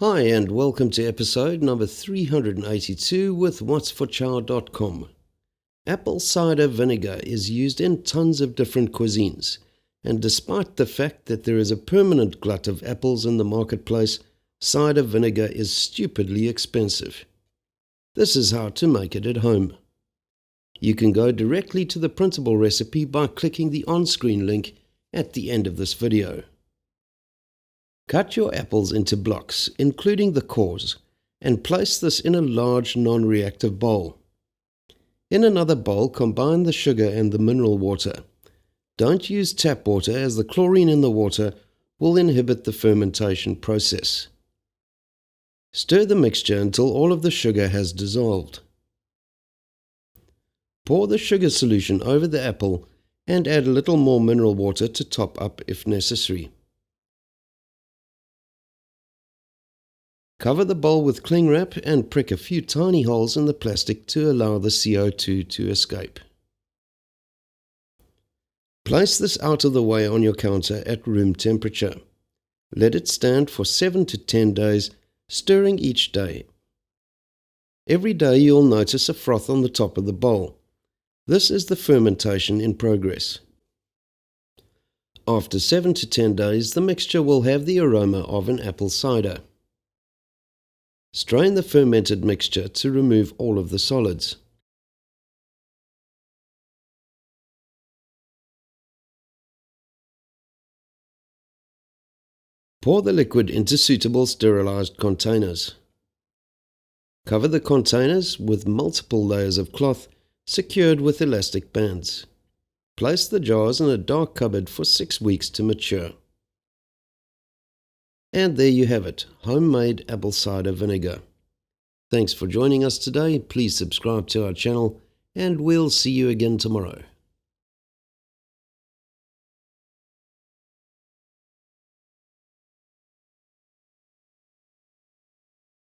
Hi and welcome to episode number 382 with whatsforchow.com. Apple cider vinegar is used in tons of different cuisines, and despite the fact that there is a permanent glut of apples in the marketplace, cider vinegar is stupidly expensive. This is how to make it at home. You can go directly to the printable recipe by clicking the on-screen link at the end of this video. Cut your apples into blocks, including the cores, and place this in a large non-reactive bowl. In another bowl, combine the sugar and the mineral water. Don't use tap water, as the chlorine in the water will inhibit the fermentation process. Stir the mixture until all of the sugar has dissolved. Pour the sugar solution over the apple and add a little more mineral water to top up if necessary. Cover the bowl with cling wrap and prick a few tiny holes in the plastic to allow the CO2 to escape. Place this out of the way on your counter at room temperature. Let it stand for 7 to 10 days, stirring each day. Every day you'll notice a froth on the top of the bowl. This is the fermentation in progress. After 7 to 10 days, the mixture will have the aroma of an apple cider. Strain the fermented mixture to remove all of the solids. Pour the liquid into suitable sterilized containers. Cover the containers with multiple layers of cloth secured with elastic bands. Place the jars in a dark cupboard for 6 weeks to mature. And there you have it, homemade apple cider vinegar. Thanks for joining us today. Please subscribe to our channel, and we'll see you again tomorrow.